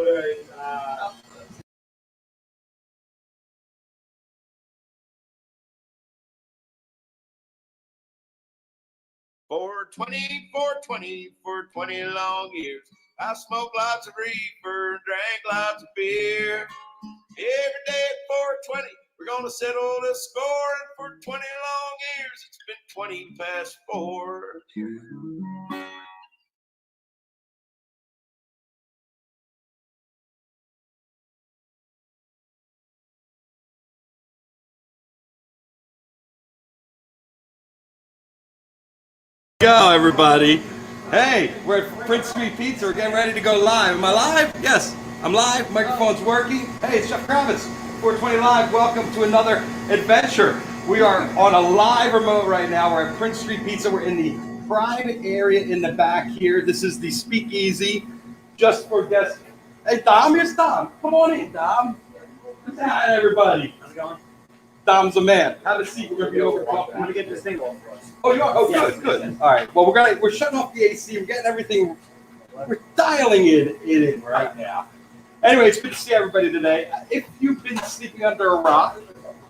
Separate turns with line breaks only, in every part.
For 20 long years, I smoked lots of reefer, drank lots of beer. Every day at 420, we're gonna settle the score. And for 20 long years, it's been 20 past 4. Go, everybody. Hey, we're at Prince Street Pizza. We're getting ready to go live. Am I live? Yes, I'm live. Microphone's working. Hey, it's Chef Kravitz, 420 Live. Welcome to another adventure. We are on a live remote right now. We're at Prince Street Pizza. We're in the private area in the back here. This is the speakeasy just for guests. Hey, Dom, here's Dom. Come on in, Dom. Say hi to everybody. How's it going? Dom's a man. Have a seat. We're going to be over talking.
I'm going to get this thing off for us.
Oh, you are? Oh, good, good. All right. Well, we're shutting off the AC. We're getting everything. We're dialing it in right now. Anyway, it's good to see everybody today. If you've been sleeping under a rock,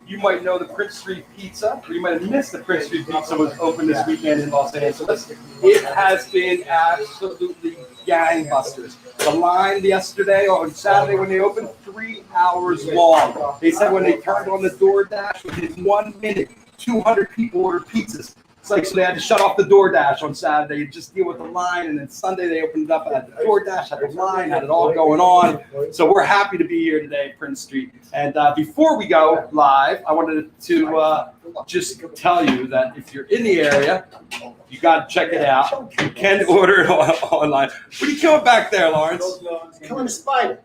you might know the Prince Street Pizza, or you might have missed the Prince Street Pizza was open this weekend in Los Angeles. It has been absolutely gangbusters. The line yesterday, on Saturday when they opened, 3 hours long. They said when they turned on the DoorDash, within 1 minute, 200 people ordered pizzas. It's like, so they had to shut off the DoorDash on Saturday, just deal with the line, and then Sunday they opened it up, had the DoorDash, had the line, had it all going on. So we're happy to be here today at Prince Street. And before we go live, I wanted to just tell you that if you're in the area, you got to check it out. You can order it online. What are you killing back there, Lawrence?
Killing a spider.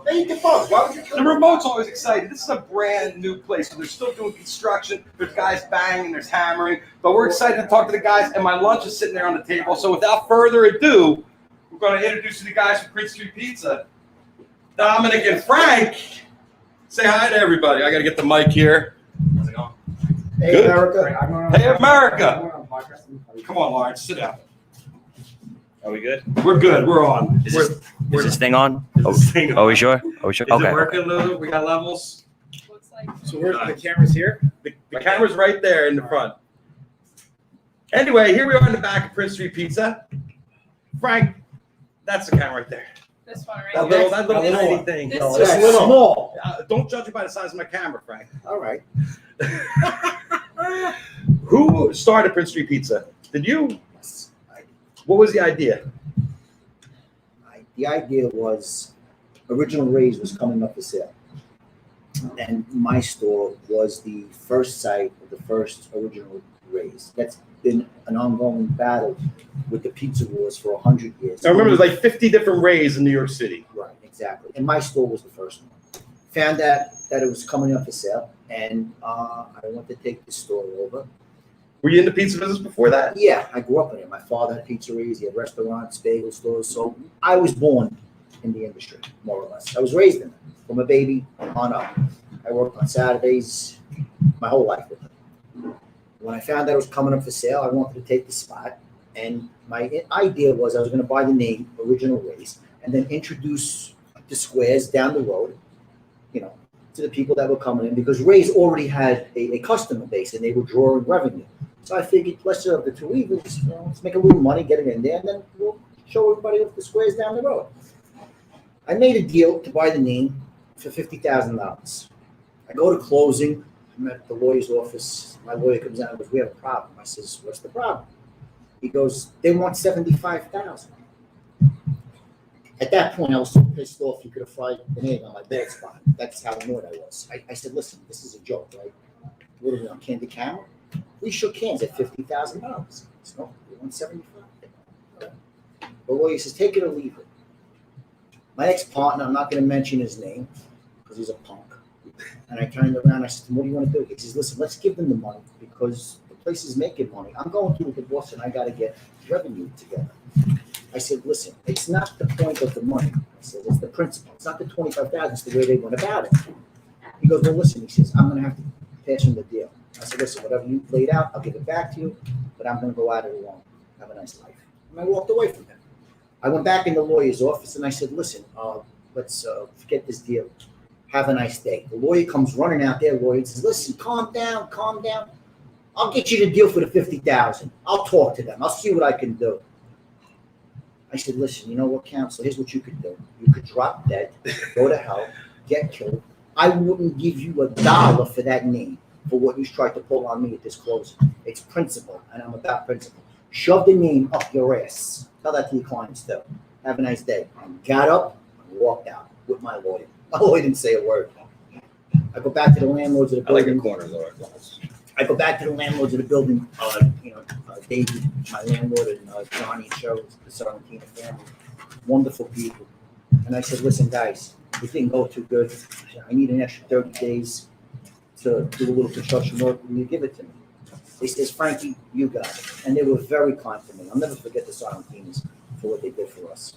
They eat the bugs. Why would you kill
The remote's always excited. This is a brand new place. So they're still doing construction. There's guys banging, there's hammering. But we're excited to talk to the guys, and my lunch is sitting there on the table. So without further ado, we're going to introduce you to the guys from Prince Street Pizza. Dominic and Frank. Say hi to everybody. I got to get the mic here.
How's it going?
Hey, good. America. Hey, America. Come on, Lawrence. Sit down.
Are we good?
We're good. We're on.
Is this thing on?
Are
we sure? Are we sure?
Is it working, Lou? We got levels.
So where's the cameras here?
The camera's right there in the front. Anyway, here we are in the back of Prince Street Pizza. Frank, that's the camera right there.
This one, right?
That little tiny thing.
This
It's a little small.
Don't judge it by the size of my camera, Frank.
All right.
Who started Prince Street Pizza? Did you? What was the idea?
The idea was Original Rays was coming up for sale. And my store was the first site of the first Original Rays. That's been an ongoing battle with the pizza wars for 100 years.
I remember there's like 50 different Rays in New York City.
Right, exactly. And my store was the first one. Found out that it was coming up for sale, and I wanted to take the store over.
Were you in the pizza business before that?
Yeah, I grew up in it. My father had pizzerias, he had restaurants, bagel stores. So I was born in the industry, more or less. I was raised in it from a baby on up. I worked on Saturdays my whole life with it. When I found out it was coming up for sale, I wanted to take the spot. And my idea was I was going to buy the name Original Rays and then introduce the squares down the road, to the people that were coming in, because Rays already had a customer base and they were drawing revenue. So I figured, let's serve the two evils, let's make a little money, get it in there, and then we'll show everybody the squares down the road. I made a deal to buy the name for $50,000. I go to closing. I'm at the lawyer's office. My lawyer comes out and goes, "We have a problem." I says, "What's the problem?" He goes, "They want $75,000. At that point, I was so pissed off you could have fried an egg on my bald spot. That's how annoyed I was. I said, "Listen, this is a joke, right? What are we on, Candy Camel?" We shook hands at $50,000. So we want 75. The lawyer says, "Take it or leave it." My ex-partner, I'm not going to mention his name because he's a punk. And I turned around and I said, "What do you want to do?" He says, "Listen, let's give them the money because the place is making money. I'm going through with the boss and I got to get revenue together." I said, "Listen, it's not the point of the money." I said, "It's the principle. It's not the 25,000. It's the way they went about it." He goes, "Well, listen," he says, "I'm going to have to pass him the deal." I said, "Listen, whatever you laid out, I'll give it back to you, but I'm going to go out it alone. Have a nice life." And I walked away from him. I went back in the lawyer's office and I said, listen, let's forget this deal. Have a nice day. The lawyer comes running out there, lawyer, and says, listen, calm down. I'll get you the deal for the $50,000. I'll talk to them. I'll see what I can do. I said, listen, you know what, counsel, here's what you could do. You could drop dead, go to hell, get killed. I wouldn't give you $1 for that name, for what you tried to pull on me at this closing. It's principle, and I'm about principle. Shove the name up your ass. Tell that to your clients, too. Have a nice day. And got up and walked out with my lawyer. My lawyer didn't say a word. I go back to the landlords of the building. I go back to the landlords of the building, David, my landlord, and Johnny and Cheryl, the Sorrentino family, wonderful people. And I said, listen, guys, it didn't go too good. I need an extra 30 days to do a little construction work. Will you give it to me? They says, Frankie, you got it. And they were very kind to me. I'll never forget the Sorrentinos for what they did for us.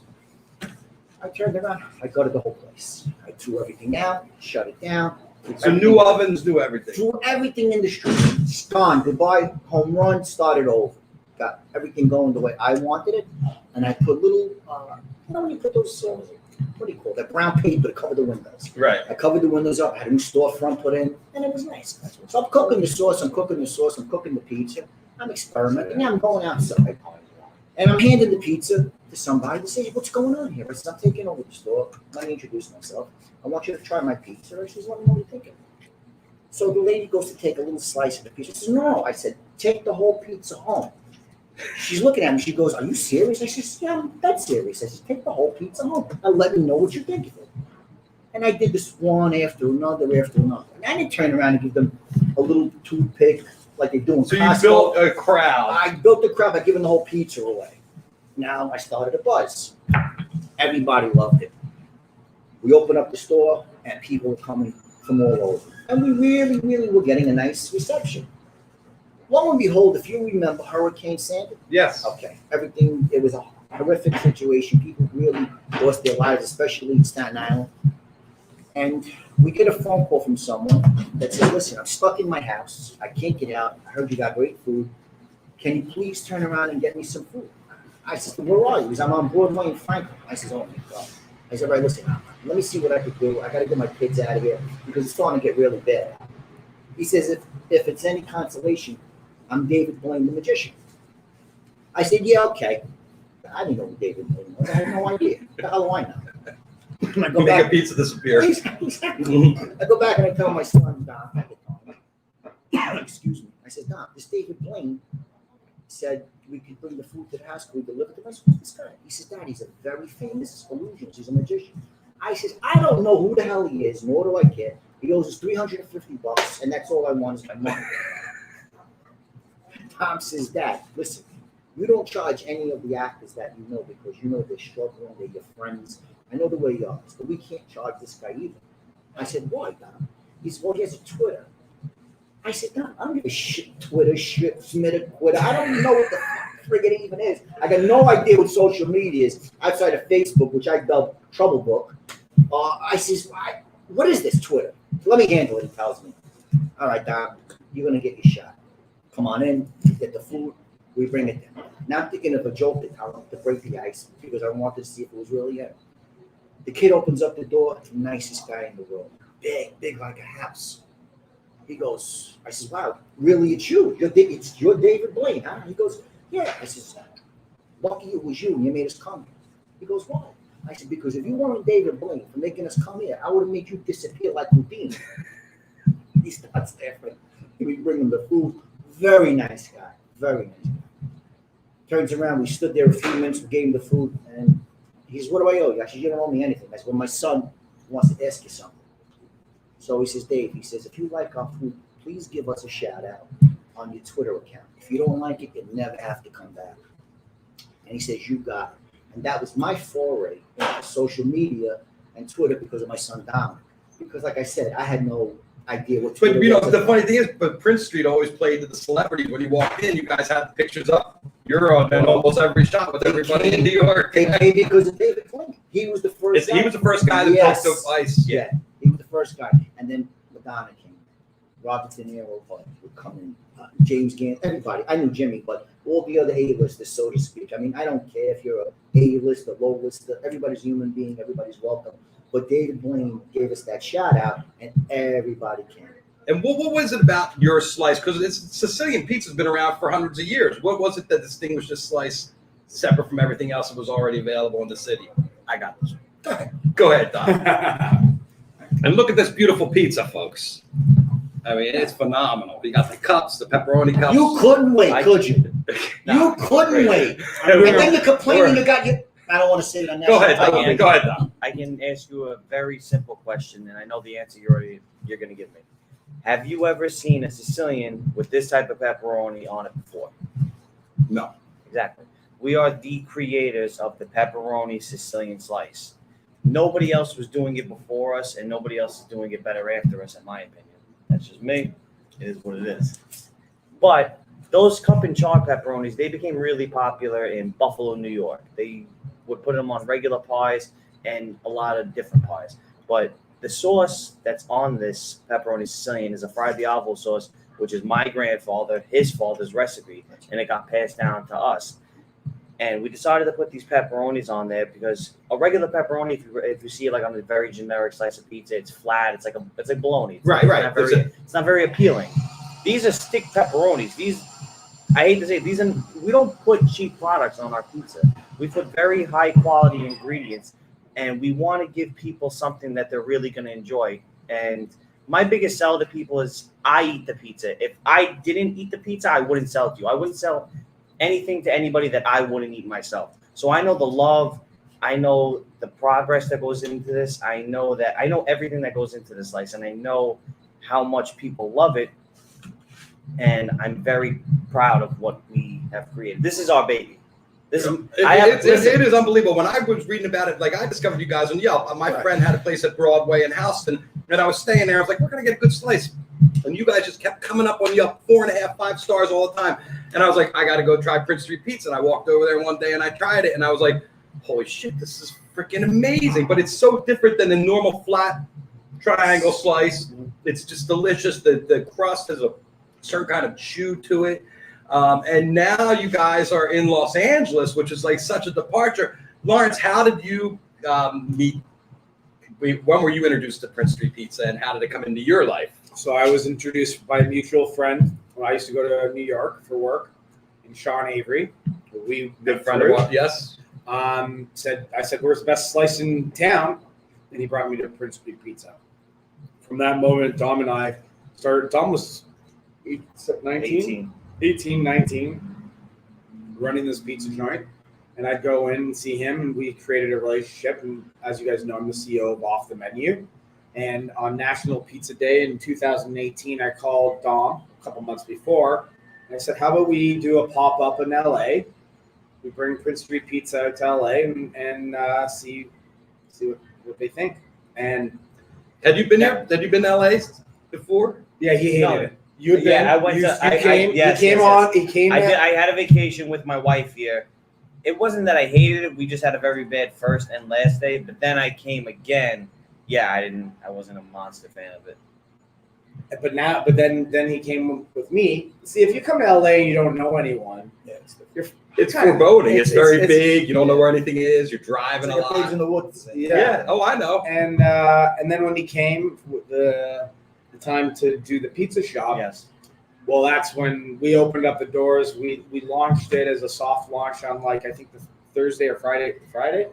I turned around. I gutted the whole place. I threw everything out, shut it down.
So new ovens, new everything.
Threw everything in the street. It's gone. Goodbye. Home run. Started over. Got everything going the way I wanted it. And I put little, when you put those, what do you call that? Brown paper to cover the windows.
Right.
I covered the windows up. Had a new storefront put in. And it was nice. So I'm cooking the sauce. I'm cooking the pizza. I'm experimenting. Now I'm going outside. And I'm handing the pizza to somebody to say, what's going on here? I said, I'm taking over the store. Let me introduce myself. I want you to try my pizza. She says, let me know what you're thinking. So the lady goes to take a little slice of the pizza. She says, no. I said, take the whole pizza home. She's looking at me. She goes, are you serious? I said, yeah, I'm that serious. I said, take the whole pizza home and let me know what you're thinking. And I did this one after another. And I didn't turn around and give them a little toothpick like they do in Costco.
So you built a crowd.
I built a crowd by giving the whole pizza away. Now I started a buzz. Everybody loved it. We opened up the store and people were coming from all over. And we really were getting a nice reception. Lo and behold, if you remember Hurricane Sandy.
Yes.
Okay. Everything, it was a horrific situation. People really lost their lives, especially in Staten Island. And we get a phone call from someone that said, listen, I'm stuck in my house. I can't get out. I heard you got great food. Can you please turn around and get me some food? I said, where are you? He said, I'm on Broadway in Franklin. I said, oh my God. I said, right, listen, let me see what I could do. I got to get my kids out of here because it's starting to get really bad. He says, if it's any consolation, I'm David Blaine, the magician. I said, yeah, okay. I didn't know who David Blaine was. I had no idea. What the hell do I know? I go
Make
back,
a pizza disappear.
Exactly. I go back and I tell my son, Dom, at the time, excuse me. I said, Dom, this David Blaine said we could bring the food to the house. Could we deliver to this guy? He says, Dad, he's a very famous illusionist. He's a magician. I says, I don't know who the hell he is, nor do I care. He owes us $350, and that's all I want is my money. Tom says, Dad, listen, you don't charge any of the actors that you know because you know they're struggling, they're your friends. I know the way you are, but we can't charge this guy either. I said, why, Dom? He said, well, he has a Twitter. I said, Dom, I don't give a shit, Twitter, Twitter. I don't know what the frig it even is. I got no idea what social media is outside of Facebook, which I dubbed Trouble Book. I says, what is this Twitter? Let me handle it, he tells me. All right, Dom, you're going to get your shot. Come on in, get the food, we bring it down. Now I'm thinking of a joke to tell him to break the ice because I wanted to see if it was really him. The kid opens up the door, the nicest guy in the world. Big like a house. He goes, I says, wow, really it's you. You're David Blaine, huh? He goes, yeah. I says, lucky it was you and you made us come here. He goes, why? I said, because if you weren't David Blaine for making us come here, I would have made you disappear like Houdini. He starts laughing. We bring him the food. Very nice guy. Very nice guy. Turns around, we stood there a few minutes, we gave him the food, and he says, what do I owe you? I said, you don't owe me anything. I said, well, my son wants to ask you something. So he says, Dave, he says, if you like our food, please give us a shout out on your Twitter account. If you don't like it, you never have to come back. And he says, you got it. And that was my foray into social media and Twitter because of my son, Dom. Because like I said, I had no idea what Twitter
But you know,
was.
the funny thing is, but Prince Street always played to the celebrities. When you walked in, you guys had the pictures up. You're on almost every shot with everybody in New York.
They came because of David Blaine. He was the first guy.
He was the first guy that
Yes.
talked to ice.
Yeah, he was the first guy. And then Madonna came. Robert De Niro would come in. James Gann, everybody. I knew Jimmy, but all the other A-listers, so to speak. I mean, I don't care if you're a A-lister, low-lister, everybody's a human being, everybody's welcome. But David Blaine gave us that shout out, and everybody came.
And what was it about your slice? Because Sicilian pizza's been around for hundreds of years. What was it that distinguished this slice separate from everything else that was already available in the city?
I got this.
Go ahead, Dom. And look at this beautiful pizza, folks. I mean, it's phenomenal. You got the cups, the pepperoni cups.
You couldn't wait, could you? You couldn't wait. And then you're complaining you got your... I don't want to say it on that.
Go ahead, Dom. Go ahead, Dom.
I can ask you a very simple question, and I know the answer you're going to give me. Have you ever seen a Sicilian with this type of pepperoni on it before?
No.
Exactly. We are the creators of the pepperoni Sicilian slice. Nobody else was doing it before us, and nobody else is doing it better after us, in my opinion. That's just me. It is what it is. But those cup and char pepperonis, they became really popular in Buffalo, New York. They would put them on regular pies and a lot of different pies. But the sauce that's on this pepperoni Sicilian is a Fra Diavolo sauce, which is my grandfather, his father's recipe, and it got passed down to us. And we decided to put these pepperonis on there because a regular pepperoni, if you see it like on a very generic slice of pizza, it's flat. It's like bologna.
Right.
It's not very appealing. These are stick pepperonis. I hate to say it, we don't put cheap products on our pizza. We put very high quality ingredients, and we want to give people something that they're really going to enjoy. And my biggest sell to people is I eat the pizza. If I didn't eat the pizza, I wouldn't sell it to you. I wouldn't sell anything to anybody that I wouldn't eat myself. So I know the love, I know the progress that goes into this. I know everything that goes into this slice, and I know how much people love it. And I'm very proud of what we have created. This is our baby.
It is unbelievable. When I was reading about it, like I discovered you guys on Yelp. My friend had a place at Broadway in Houston, and I was staying there. I was like, we're going to get a good slice. And you guys just kept coming up on Yelp, 4.5, 5 stars all the time. And I was like, I got to go try Prince Street Pizza. And I walked over there one day and I tried it. And I was like, holy shit, this is freaking amazing. But it's so different than the normal flat triangle slice. It's just delicious. The crust has a certain kind of chew to it. And now you guys are in Los Angeles, which is like such a departure. Lawrence, how did you meet? When were you introduced to Prince Street Pizza, and how did it come into your life?
So I was introduced by a mutual friend when I used to go to New York for work, in Sean Avery. We
Good friend of ours, yes.
I said, where's the best slice in town? And he brought me to Prince Street Pizza. From that moment, Dom and I started. Dom was 19, running this pizza joint. And I'd go in and see him, and we created a relationship. And as you guys know, I'm the CEO of Off the Menu. And on National Pizza Day in 2018, I called Dom a couple months before. And I said, how about we do a pop-up in LA? We bring Prince Street Pizza out to LA and see what they think. And
had you been there? Had you been to LA before?
Yeah, he hated it. You had
Yeah,
been,
I went
you,
to.
you
I
came.
yes,
he came
yes,
on.
yes.
He came.
I had a vacation with my wife here. It wasn't that I hated it. We just had a very bad first and last day. But then I came again. Yeah, I wasn't a monster fan of it.
But then he came with me. See, if you come to LA and you don't know anyone,
It's foreboding. It's very big. You don't know where anything is. You're driving
It's like
a
a page
lot.
in the woods.
Yeah. Oh, I know.
And then when he came with the time to do the pizza shop,
Yes.
well, that's when we opened up the doors. We launched it as a soft launch on I think the Thursday or Friday night.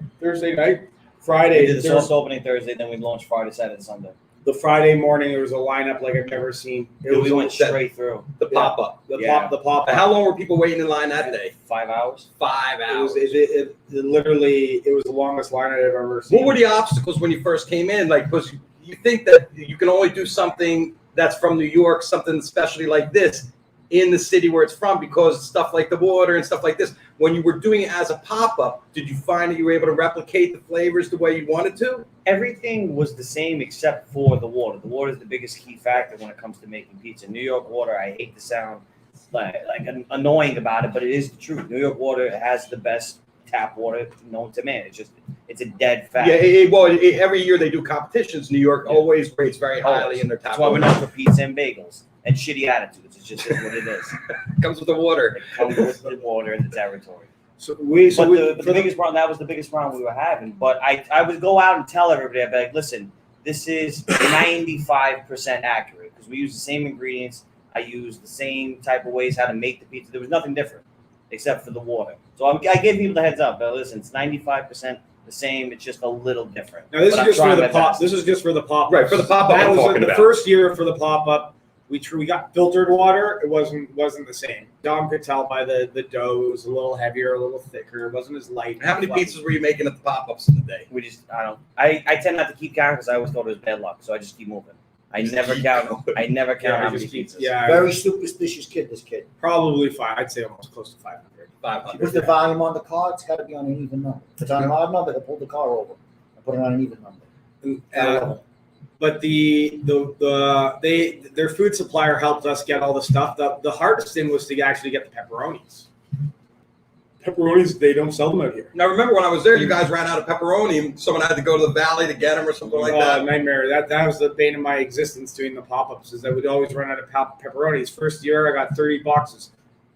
We did the soft opening Thursday, then we launched Friday, Saturday, Sunday.
The Friday morning, there was a lineup like I've never seen.
We went straight through.
The pop-up.
The pop.
How long were people waiting in line that day?
5 hours.
5 hours.
It literally was the longest line I've ever seen.
What were the obstacles when you first came in? Like, because you think that you can only do something that's from New York, something especially like this, in the city where it's from, because stuff like the water and stuff like this. When you were doing it as a pop-up, did you find that you were able to replicate the flavors the way you wanted to?
Everything was the same except for the water. The water is the biggest key factor when it comes to making pizza. New York water, I hate to sound like annoying about it, but it is the truth. New York water has the best tap water known to man. It's a dead fact.
Yeah, every year they do competitions. New York always rates very highly in their tap
That's why we're
water.
known for pizza and bagels and shitty attitudes. It's just what it is.
Comes with the water.
It comes with the water and the territory.
The
biggest problem, that was the biggest problem we were having. But I would go out and tell everybody, I'd be like, listen, this is 95% accurate because we use the same ingredients. I use the same type of ways how to make the pizza. There was nothing different except for the water. So I gave people the heads up. But listen, it's 95% the same. It's just a little different.
Now this
But
is
I'm
just for
trying
the
my
pop.
best.
This is just for the pop.
Right, for the pop-up
That
I'm
was
talking
the
about.
first year for the pop-up. We got filtered water. It wasn't the same. Dom could tell by the dough. It was a little heavier, a little thicker. It wasn't as light.
How many
fluffy.
pizzas were you making at the pop-ups in the day?
I tend not to keep count because I always thought it was bad luck. So I just keep moving. I never count how many pizzas.
Yeah,
Very superstitious kid, this kid.
probably five. I'd say almost close to 500.
500.
Put the volume on the car, it's got to be on an even number. If it's on an odd number, they'll pull the car over and put it on an even number.
But their food supplier helped us get all the stuff. The hardest thing was to actually get the pepperonis. Pepperonis, they don't sell them out here.
Now, remember when I was there, you guys ran out of pepperoni and someone had to go to the valley to get them or something like that?
Nightmare. That was the bane of my existence doing the pop-ups is that we'd always run out of pepperonis. First year, I got 30 boxes.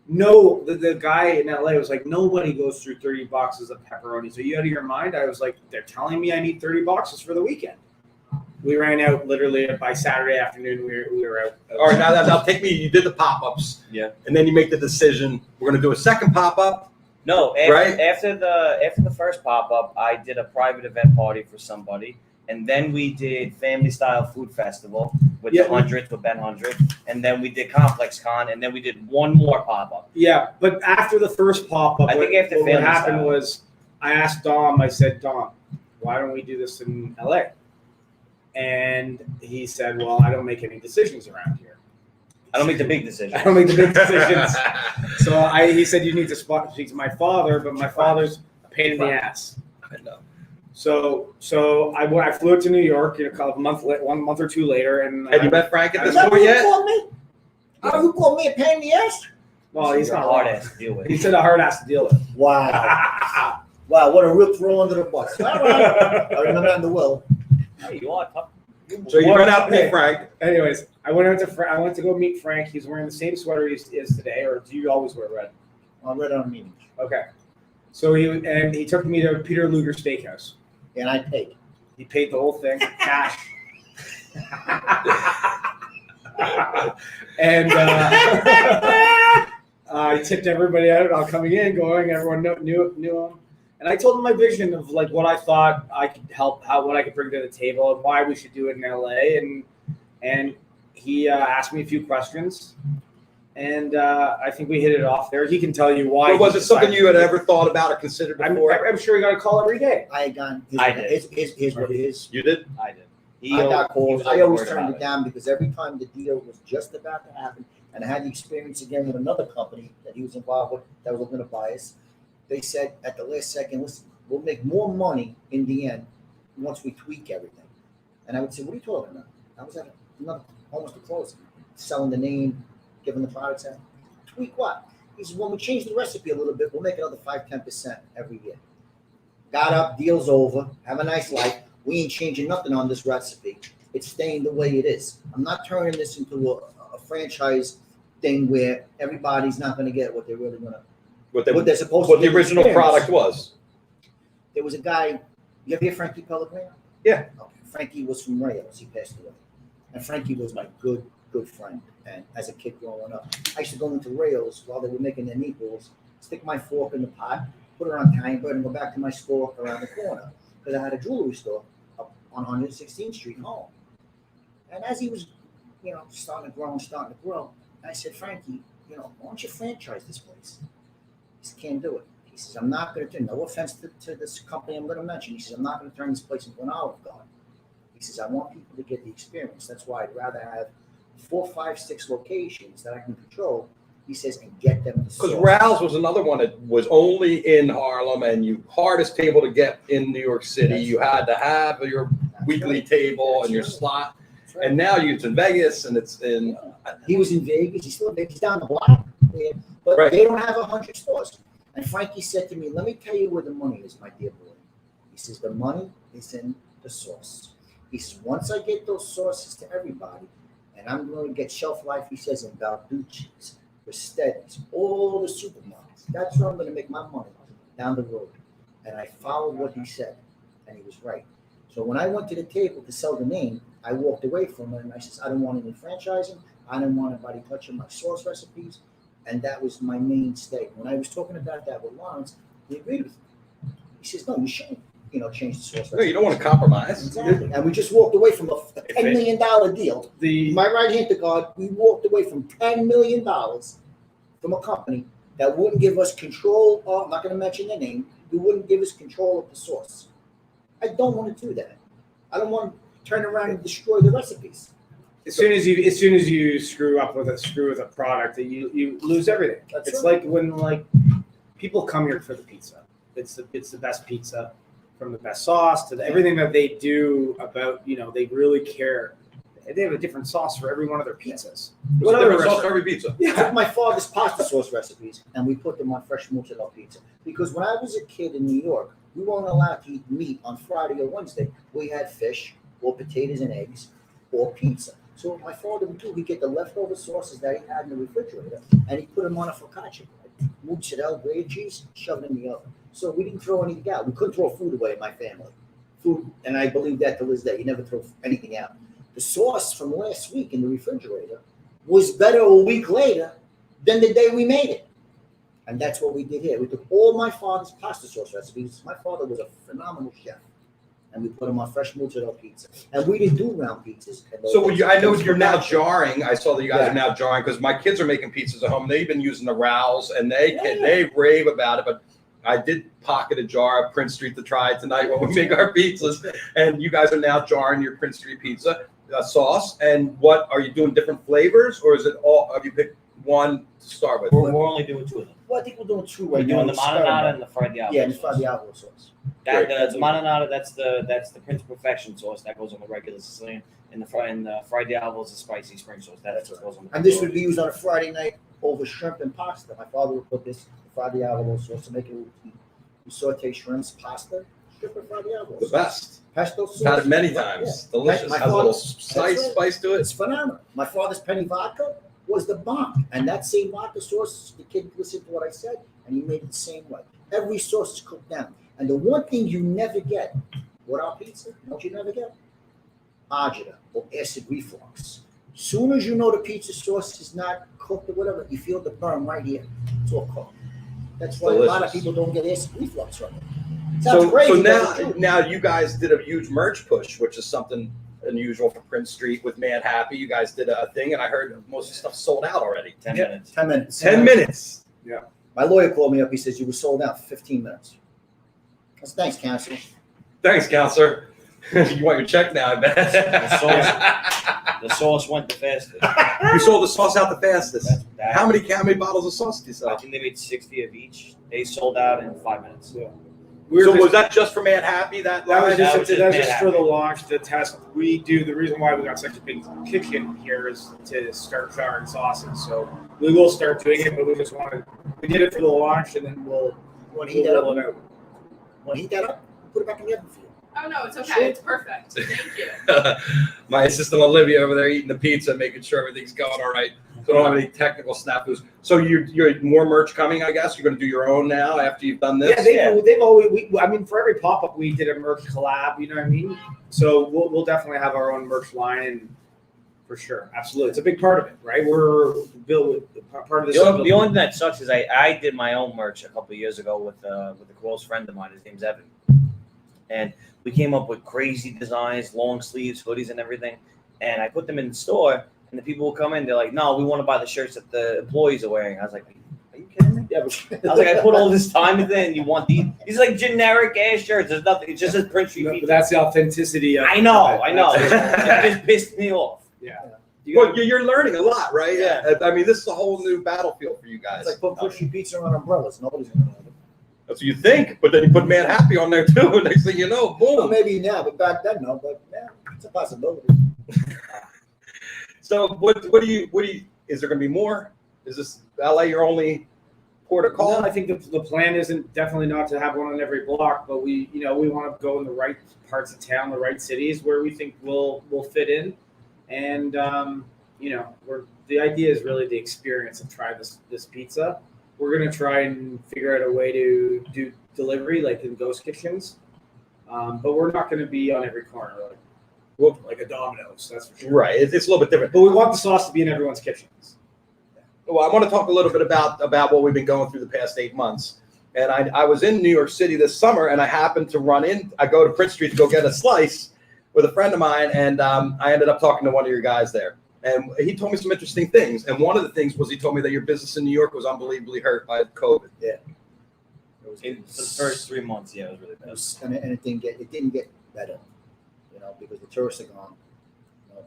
No, the guy in LA was like, nobody goes through 30 boxes of pepperonis. Are you out of your mind? I was like, they're telling me I need 30 boxes for the weekend. We ran out literally by Saturday afternoon. We were out.
All right, now take me. You did the pop-ups.
Yeah.
And then you make the decision, we're going to do a second pop-up.
No, after the first pop-up, I did a private event party for somebody, and then we did Family Style Food Festival with the 100th, with Ben 100, and then we did Complex Con, and then we did one more pop-up.
Yeah, but after the first pop-up,
I think after
what
Family
happened
Style.
was I asked Dom, I said, Dom, why don't we do this in LA? And he said, well, I don't make any decisions around here.
I don't make the big decisions.
I don't make the big decisions. So he said, you need to speak to my father, but my father's a pain in the ass.
I know.
So I flew to New York one month or two later. And
Have you met Frank at
Is
this
that what
point
you
yet?
called me? Oh, you called me a pain in the ass?
well, he's
You're
not
a hard
wrong.
ass to deal with.
He said a hard ass to deal with.
Wow. Wow, what a real throw under the bus. All right. I remember that in the will.
Hey, you are tough.
So you went out to meet Frank.
Anyways, I went to go meet Frank. He's wearing the same sweater he is today, or do you always wear red?
I read on a meeting.
Okay. So he took me to Peter Luger Steakhouse.
And I paid.
He paid the whole thing cash. And I tipped everybody out on coming in, going. Everyone knew him. And I told him my vision of like what I thought I could help, what I could bring to the table, and why we should do it in LA. And he asked me a few questions, and I think we hit it off there. He can tell you why.
Or was it something you had ever thought about or considered before?
I'm sure he got a call every day.
I had gone.
I did.
Here's what it is.
You did?
I did.
I got calls. I always turned
it
it down because every time the deal was just about to happen, and I had the experience again with another company that he was involved with that was looking to buy us, they said at the last second, listen, we'll make more money in the end once we tweak everything. And I would say, what are you talking about? I was at another, almost a closing, selling the name, giving the products out. Tweak what? He said, when we change the recipe a little bit, we'll make another 5-10% every year. Got up, deal's over, have a nice life. We ain't changing nothing on this recipe. It's staying the way it is. I'm not turning this into a franchise thing where everybody's not going to get what they're really going to, what they're supposed to.
What the
get
original
experience.
product was.
There was a guy, you ever hear Frankie Pellegrino?
Yeah.
Okay. Frankie was from Rails. He passed away. And Frankie was my good friend. And as a kid growing up, I used to go into Rails while they were making their meatballs, stick my fork in the pot, put it on tiny bird, and go back to my store around the corner. Because I had a jewelry store up on 116th Street in Home. And as he was, starting to grow, I said, Frankie, why don't you franchise this place? He said, can't do it. He says, I'm not going to do it. No offense to this company I'm going to mention. He says, I'm not going to turn this place into an Olive Garden. He says, I want people to get the experience. That's why I'd rather have 4, 5, 6 locations that I can control. He says, and get them to
Because Ral's was another one that was only in Harlem, and hardest table to get in New York City. You had to have your weekly table and your slot.
Right.
And now it's in Vegas, and it's in.
He was in Vegas. He's still in Vegas. He's down the block. Yeah. But
Right.
they don't have 100 stores. And Frankie said to me, let me tell you where the money is, my dear boy. He says, the money is in the sauce. He says, once I get those sauces to everybody, and I'm going to get shelf life, he says, in Balducci's, Rossetti's, all the supermarkets. That's where I'm going to make my money down the road. And I followed what he said, and he was right. So when I went to the table to sell the name, I walked away from it, and I said, I don't want any franchising. I don't want anybody touching my sauce recipes. And that was my mainstay. When I was talking about that with Lawrence, he agreed with me. He says, no, you shouldn't, change the sauce recipe.
No, you don't want to compromise.
Exactly. And we just walked away from a $10 million deal. My right hand to God, we walked away from $10 million from a company that wouldn't give us control of, I'm not going to mention their name, who wouldn't give us control of the sauce. I don't want to do that. I don't want to turn around and destroy the recipes.
As soon as you screw with a product, that you lose everything.
That's
It's
right.
like when people come here for the pizza. It's the best pizza, from the best sauce to everything that they do about, they really care. They have a different sauce for every one of their pizzas.
What other sauce for every pizza?
We took my father's pasta sauce recipes and we put them on fresh mozzarella pizza. Because when I was a kid in New York, we weren't allowed to eat meat on Friday or Wednesday. We had fish or potatoes and eggs or pizza. So what my father would do, he'd get the leftover sauces that he had in the refrigerator and he'd put them on a focaccia bread, mozzarella, grade cheese, shove it in the oven. So we didn't throw anything out. We couldn't throw food away in my family. Food, and I believe that to this day. You never throw anything out. The sauce from last week in the refrigerator was better a week later than the day we made it. And that's what we did here. We took all my father's pasta sauce recipes. My father was a phenomenal chef. And we put them on fresh mozzarella pizza. And we didn't do round pizzas.
So I know you're now jarring. I saw that you guys are now jarring because my kids are making pizzas at home. They've been using the Rows and they rave about it. But I did pocket a jar of Prince Street to try tonight when we make our pizzas. And you guys are now jarring your Prince Street pizza sauce. And what are you doing? Different flavors, or is it all? Have you picked one to start with?
We're only doing two of them.
Well, I think we're doing two
We're
right now.
doing the marinara and the fried diavolo.
Yeah, and the fried diavolo sauce.
The marinara, that's the Prince Perfection sauce that goes on the regular Sicilian, and the fried diavolo is a spicy spring sauce. That's what goes on.
And this would be used on a Friday night over shrimp and pasta. My father would put this fried diavolo sauce to make it routine. We saute shrimps, pasta, shrimp and fried diavolo.
The best.
Pesto sauce.
Had it many times.
Yeah.
Delicious.
My
Has a little
father-
spice to it.
It's phenomenal. My father's penny vodka was the bomb. And that same vodka sauce, the kid listened to what I said, and he made it the same way. Every sauce is cooked down. And the one thing you never get with our pizza, don't you never get? Agita or acid reflux. Soon as you know the pizza sauce is not cooked or whatever, you feel the burn right here. It's all cooked. That's why a lot of
Delicious.
people don't get acid reflux from it. Sounds
So
crazy, but it's true.
now you guys did a huge merch push, which is something unusual for Prince Street with Mad Happy. You guys did a thing, and I heard most of the stuff sold out already.
10
Yeah.
minutes.
10 minutes.
10 minutes.
My lawyer called me up. He says, you were sold out in 15 minutes. I said, thanks, counsel.
Thanks, counselor. You want your check now, I bet.
The sauce went the fastest.
You sold the sauce out the fastest.
That-
How many bottles of sauce did you
I
sell?
think they made 60 of each. They sold out in 5 minutes.
Yeah.
So was that just for Mad Happy? That
That was
line?
That
just,
was just
that was
made
just for the
happy.
launch, the test. The reason why we got such a big kick in here is to start jarring sauces. So we will start doing it, but we did it for the launch, and then we'll
Heat that
roll
up.
it out.
Want to heat that up? Put it back in the oven for you.
Oh no, it's okay.
Sure.
It's perfect. Thank you.
My assistant Olivia over there eating the pizza, making sure everything's going all right. So I don't have any technical snafus. So you're more merch coming, I guess. You're going to do your own now after you've done this.
Yeah, they've always. For every pop up, we did a merch collab. You know what I mean? So we'll definitely have our own merch line, and for sure, absolutely, it's a big part of it, right? We're built part of this.
The only thing that sucks is I did my own merch a couple of years ago with a close friend of mine. His name's Evan, and we came up with crazy designs, long sleeves, hoodies, and everything. And I put them in the store, and the people will come in. They're like, "No, we want to buy the shirts that the employees are wearing." I was like, "Are you kidding me?"
Yeah,
I was like, "I put all this time into it, and you want these? These are like generic ass shirts. There's nothing. It just says Prince Street
But
Pizza."
that's the authenticity of
I know.
That's it.
It just pissed me off.
Yeah.
Well, you're learning a lot, right?
Yeah.
I mean, this is a whole new battlefield for you guys.
It's like put pushy pizza on umbrellas. Nobody's going to know it.
That's what you think, but then you put Mad Happy on there too. And next thing you know,
Well,
boom.
maybe now, but back then, no. But yeah, it's a possibility.
So what do you? Is there going to be more? Is this LA your only port of call?
No, I think the plan isn't definitely not to have one on every block, but we want to go in the right parts of town, the right cities where we think we'll fit in, and the idea is really the experience of trying this pizza. We're gonna try and figure out a way to do delivery like in ghost kitchens, but we're not gonna be on every corner like a Domino's. That's for sure.
Right. It's a little bit different.
But we want the sauce to be in everyone's kitchens.
Well, I want to talk a little bit about what we've been going through the past 8 months. And I was in New York City this summer, and I happened to run in. I go to Prince Street to go get a slice with a friend of mine, and I ended up talking to one of your guys there. And he told me some interesting things. And one of the things was he told me that your business in New York was unbelievably hurt by COVID.
Yeah.
For the first 3 months, yeah, it was really bad.
And it didn't get better, because the tourists are gone.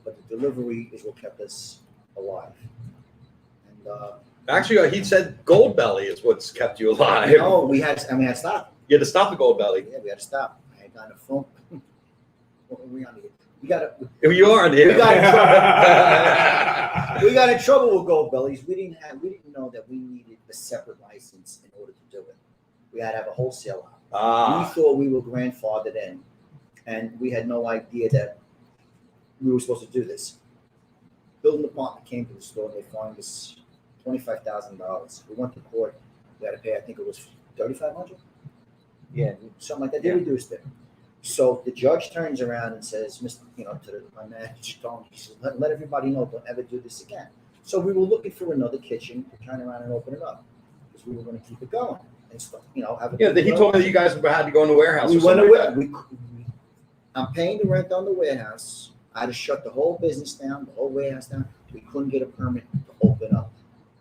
But the delivery is what kept us alive. And
Actually, he said Gold Belly is what's kept you alive.
we had to stop.
You had to stop the Gold Belly.
Yeah, we had to stop. I had gotten a phone. What were we on here? We got
You are on here.
We got in trouble. We got in trouble with Gold Bellies. We didn't know that we needed a separate license in order to do it. We had to have a wholesale out. We thought we were grandfathered in, and we had no idea that we were supposed to do this. Building department came to the store. They fined us $25,000. We went to court. We had to pay. I think it was $3,500.
Yeah.
Something like that. They reduced it. So the judge turns around and says, my manager, Tony, he says, let everybody know, don't ever do this again. So we were looking for another kitchen to turn around and open it up because we were going to keep it going and stuff. He
told me that you guys had to go in the warehouse.
We went away. I'm paying the rent on the warehouse. I had to shut the whole business down, the whole warehouse down. We couldn't get a permit to open up.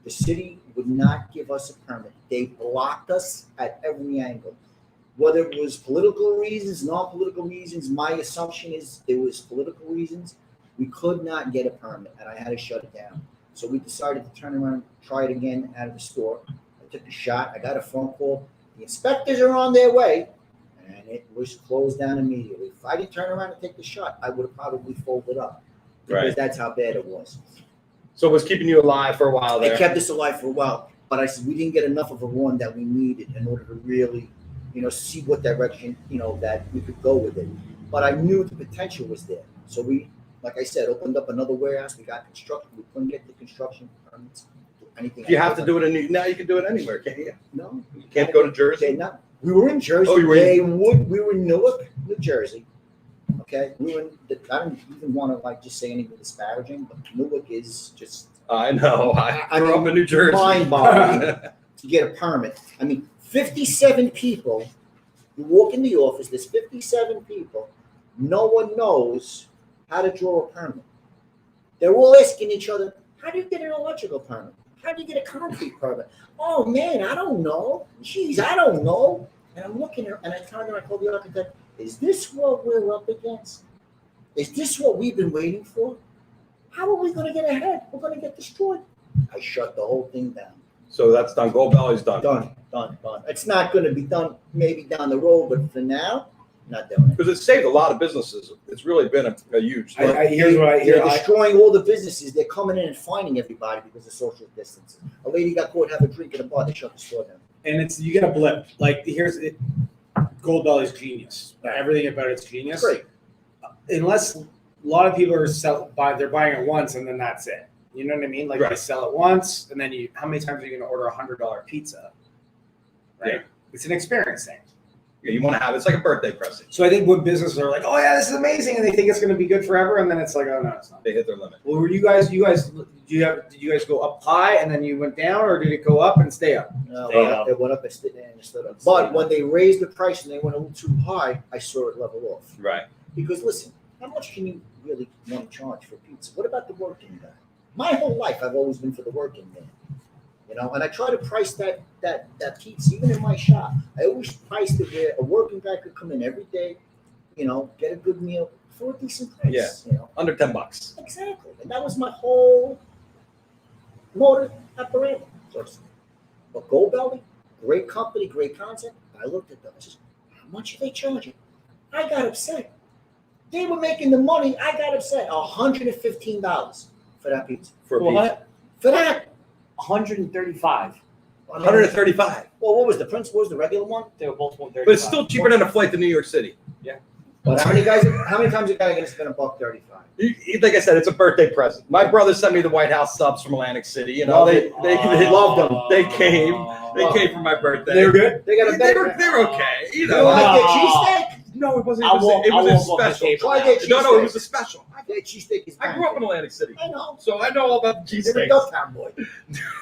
The city would not give us a permit. They blocked us at every angle. Whether it was political reasons, non-political reasons, my assumption is it was political reasons. We could not get a permit, and I had to shut it down. So we decided to turn around, try it again out of the store. I took a shot. I got a phone call. The inspectors are on their way, and it was closed down immediately. If I didn't turn around and take the shot, I would have probably folded up because that's how bad it was.
So it was keeping you alive for a while there.
It kept us alive for a while, but I said we didn't get enough of a run that we needed in order to really see what direction, that we could go with it. But I knew the potential was there. So we, like I said, opened up another warehouse. We got construction. We couldn't get the construction permits. Anything.
You have to do it now. You can do it anywhere, can't you?
No.
You can't go to Jersey?
Okay, no. We were in Jersey.
Oh, you were
we were in Newark, New Jersey. Okay. I don't even want to just say anything disparaging, but Newark is just.
I know. I grew up in New Jersey.
Mind-boggling to get a permit. 57 people, you walk in the office, there's 57 people, no one knows how to draw a permit. They're all asking each other, how do you get an electrical permit? How do you get a concrete permit? Oh man, I don't know. Geez, I don't know. And I'm looking at, and I turned and I told the architect, is this what we're up against? Is this what we've been waiting for? How are we going to get ahead? We're going to get destroyed. I shut the whole thing down.
So that's done. Gold Belly's done.
Done. It's not going to be done maybe down the road, but for now, not doing it.
Because it's saved a lot of businesses. It's really been a huge thing.
Here's what I hear.
They're destroying all the businesses. They're coming in and finding everybody because of social distancing. A lady got caught having a drink at a bar. They shut the store down.
And you get a blip. Here's it. Gold Belly's genius. Everything about it's genius.
Great.
Unless a lot of people they're buying it once and then that's it. You know what I mean?
Right.
They sell it once, and then how many times are you going to order $100 pizza? Right? Yeah. It's an experience thing.
Yeah, you want to have it's like a birthday present.
So I think when businesses are like, "Oh yeah, this is amazing," and they think it's going to be good forever, and then it's like, "Oh no, it's not."
They hit their limit.
Well, did you guys go up high and then you went down, or did it go up and stay up?
No, it went up and stood up. But when they raised the price and they went a little too high, I saw it level off.
Right.
Because listen, how much can you really want to charge for pizza? What about the working guy? My whole life, I've always been for the working man. And I try to price that pizza, even in my shop. I always priced it where a working guy could come in every day, get a good meal for a decent price.
Yeah, under $10.
Exactly. And that was my whole motor operating. But Gold Belly, great company, great concept. I looked at them. I said, how much are they charging? I got upset. They were making the money. I got upset. $115 for that pizza.
For what?
For that.
135.
135.
Well, what was the regular one?
They were both 135.
But it's still cheaper than a flight to New York City.
Yeah.
But how many times a guy gonna spend $1.35?
Like I said, it's a birthday present. My brother sent me the White House subs from Atlantic City. You know, they
loved them.
They came. They came for my birthday.
They were good.
They got a better.
They're okay. You
You
know,
don't like
No.
their cheesesteak?
no, it wasn't.
I
It was a
won't look at
special.
the
Try their
No, it
cheesesteak.
was a special.
Their cheesesteak is
I grew up in
fine.
Atlantic City,
I know.
so I know all about the
You're a
cheesesteaks.
Ducktown boy.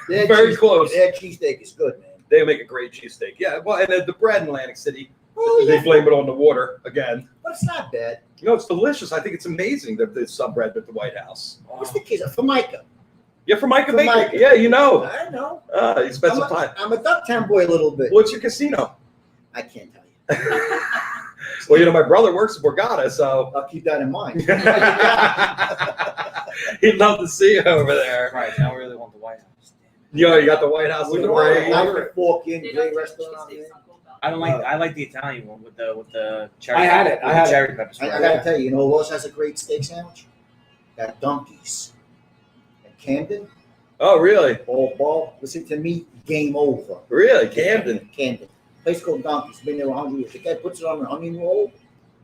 Their
Very close.
Their cheesesteak is good, man.
They make a great cheesesteak. Yeah, well, and the bread in Atlantic City,
Oh,
they
yeah.
flame it on the water again.
But it's not bad.
You know, it's delicious. I think it's amazing the sub bread at the White House.
What's the case? Formica.
Yeah, for Micah
For
Baker.
Micah.
Yeah, you know.
I know.
You spent some time.
I'm a Ducktown boy a little bit.
What's your casino?
I can't tell you.
Well, you know, my brother works at Borgata, so
I'll keep that in mind.
he'd love to see you over there.
Right, now I really want the White House.
Yo, you got the White House looking great.
Knife and fork in,
They
great
don't do
restaurant.
cheesesteaks
man.
on Gold Bell.
I don't like. I like the Italian one with the cherry.
I had it.
with
I had
the
it.
cherry pepper.
I
spray.
gotta tell you, you know who else has a great steak sandwich? That Donkeys. In Camden,
Oh, really?
ball. Listen to me, game over.
Really? Camden.
Camden. Place called Donkeys. Been there 100 years. The guy puts it on an onion roll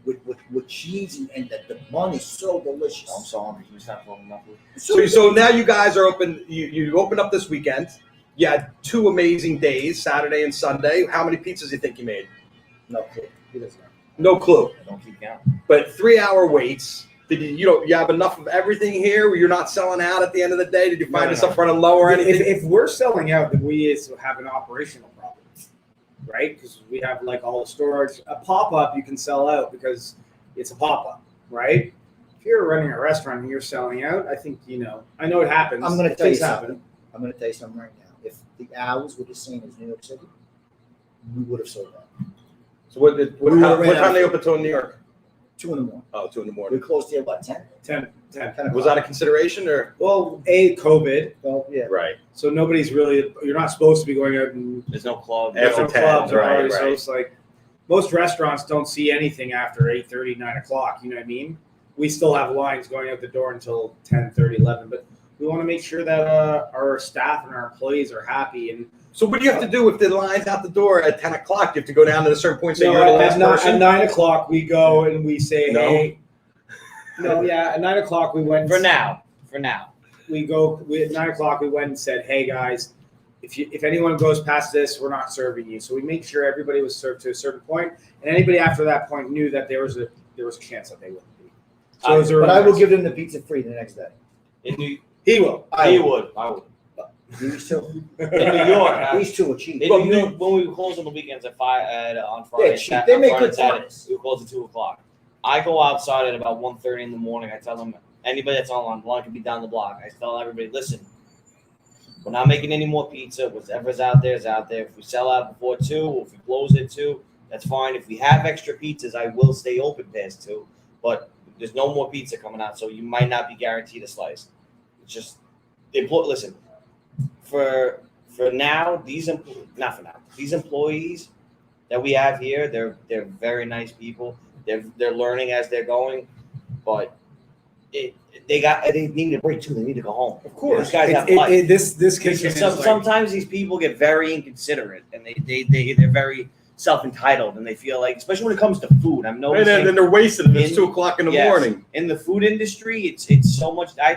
with cheese and the bun is so delicious.
I'm so hungry. Can we stop talking about food?
So now you guys are open. You opened up this weekend. You had 2 amazing days, Saturday and Sunday. How many pizzas do you think you made?
No clue. He doesn't know.
No clue.
I don't keep counting.
But 3-hour waits. Did you have enough of everything here? Where you're not selling out at the end of the day? Did you find
No.
yourself running low or anything?
If we're selling out, then we have an operational problem, right? Because we have like all the storage. A pop up you can sell out because it's a pop up, right? If you're running a restaurant and you're selling out, I think I know it happens.
I'm going to tell you
Things happen.
something. I'm going to tell you something right now. If the hours were the same as New York City, we would have sold out.
So what
We
time
ran out
they
of
open till in New York?
2 in the morning.
Oh, 2 in the
We
morning.
closed here about 10.
10.
10
Was that a consideration or?
Well, COVID,
Well, yeah.
Right.
so nobody's really. You're not supposed to be going out and
There's no club.
After
no
10,
clubs or
right,
parties, so
right.
it's like most restaurants don't see anything after 8:30, 9 o'clock. You know what I mean? We still have lines going out the door until 10:30, 11. But we want to make sure that our staff and our employees are happy. And
So what do you have to do if the line's out the door at 10 o'clock? Do you have to go down to a certain point and say you're the last
at
person?
9 o'clock we go and we say,
No.
hey. No, yeah. At 9 o'clock we went.
For now.
We at 9 o'clock we went and said, hey guys, if anyone goes past this, we're not serving you. So we made sure everybody was served to a certain point, and anybody after that point knew that there was a chance that they wouldn't be. So it was a
But I will
reminder.
give them the pizza free the next day.
In New,
He will.
he would. I would.
These two.
In New York.
These two are cheap.
In New York, when we close on the weekends at 5 on Friday,
They're cheap. They
on
make
Friday
good
and Saturday,
price.
we close at 2 o'clock. I go outside at about 1:30 in the morning. I tell them anybody that's on line can be down the block. I tell everybody, listen, we're not making any more pizza. Whatever's out there is out there. If we sell out before 2, or if we close at 2, that's fine. If we have extra pizzas, I will stay open past 2. But there's no more pizza coming out, so you might not be guaranteed a slice. It's just listen. For now, not for now. These employees that we have here, they're very nice people. They're learning as they're going, but they need a break too. They need to go home.
Of course.
These guys have life.
This kitchen is like,
Sometimes these people get very inconsiderate and they're very self-entitled and they feel like, especially when it comes to food. I'm
And
noticing
then they're wasting it. It's
In-
2 o'clock in the
yes.
morning.
in the food industry, it's so much. I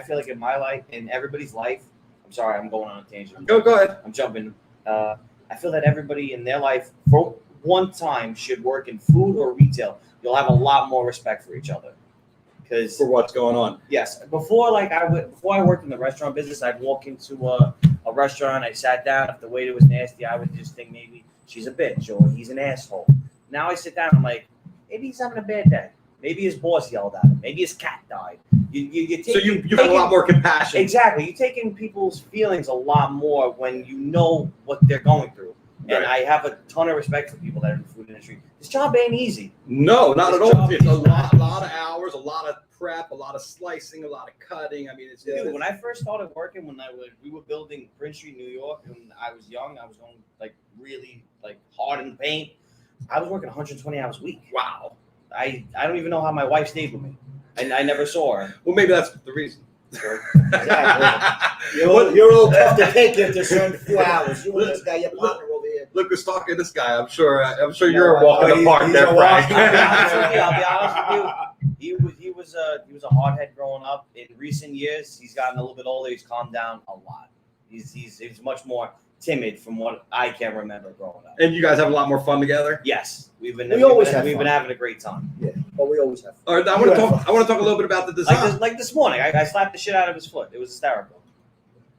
feel like in my life, in everybody's life. I'm sorry, I'm going on a tangent.
Go ahead.
I'm jumping. I feel that everybody in their life, for one time, should work in food or retail. You'll have a lot more respect for each other. Because
For what's going on.
yes, before I worked in the restaurant business, I'd walk into a restaurant. I sat down. If the waiter was nasty, I would just think maybe she's a bitch or he's an asshole. Now I sit down. I'm like, maybe he's having a bad day. Maybe his boss yelled at him. Maybe his cat died. You
So you have a lot more compassion.
Exactly. You take in people's feelings a lot more when you know what they're going through. And
Right.
I have a ton of respect for people that are in the food industry. This job ain't easy.
No, not at
This
all.
job
It's a
is not
lot of hours, a lot of prep, a lot of slicing, a lot of cutting. I mean, it's
Dude, when I first started working, we were building Prince Street, New York, and I was young. I was going like really like hard in the paint. I was working 120 hours a week.
wow.
I don't even know how my wife stayed with me. I never saw her.
Well, maybe that's the reason.
Exactly. You're a little tough to take after a certain few hours. You and this guy, your partner over here.
look who's talking to this guy. I'm sure you're a walk in the
he's-
park
he's
there,
a
Frank.
walk-
I'll be honest with you. He was a hardhead growing up. In recent years, he's gotten a little bit older. He's calmed down a lot. He's much more timid from what I can remember growing up.
And you guys have a lot more fun together.
Yes, we've been
We always have
we've
fun.
been having a great time.
Yeah, but we always have fun.
All right, I want to talk a little bit about the design.
Like this morning, I slapped the shit out of his foot. It was hysterical.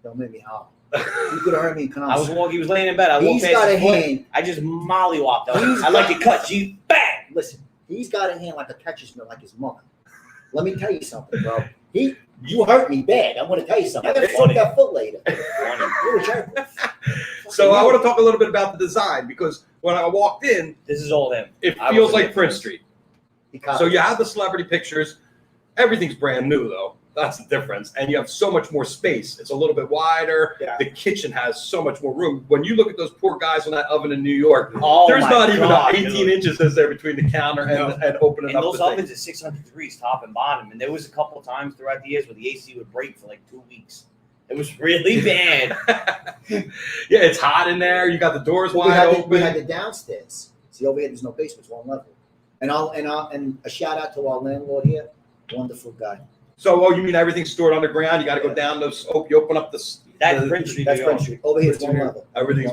Don't make me howl. You could have heard me in
I was
Canal.
He was laying in bed. I walked
He's
past
got a
his foot.
hand.
I just mollywopped him. I like it cut. G bang.
Listen, he's got a hand like a catcher's mitt, like his mother. Let me tell you something, bro. You hurt me bad. I'm going to tell you something. I got to
Funny.
fuck that foot later.
Funny.
You're a jerk.
So I want to talk a little bit about the design because when I walked in,
This is all him.
it
I
feels
wasn't
like
there
Prince
first.
Street.
He copied
So you have the celebrity pictures. Everything's brand new though. That's the difference. And you have so much more space. It's a little bit wider.
Yeah.
The kitchen has so much more room. When you look at those poor guys on that oven in New York,
Oh
there's
my
not even
God,
18
dude.
inches is there between the counter and opening
And
up
those
the thing.
ovens at 600 degrees, top and bottom. And there was a couple of times throughout the years where the AC would break for like 2 weeks. It was really bad.
Yeah, it's hot in there. You got the doors
We
wide
had,
open.
we had the downstairs. See, over here, there's no basement. It's one level. And a shout out to our landlord here. Wonderful guy.
So, you mean everything's stored underground? You got to go down those. Oh, you open up the.
That Prince Street,
That's
New York.
Prince Street. Over here, it's
Prince
one
Street.
level.
Everything's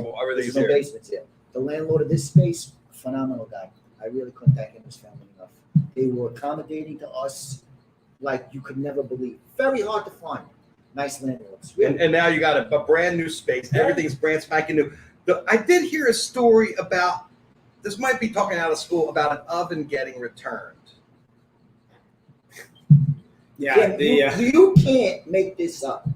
There's no
here.
basements here. The landlord of this space, phenomenal guy. I really couldn't thank him and his family enough. They were accommodating to us like you could never believe. Very hard to find. Nice landlords. Really.
And now you got a brand new space. Everything's brand spanking new. I did hear a story about. This might be talking out of school about an oven getting returned.
Yeah,
you can't make this up.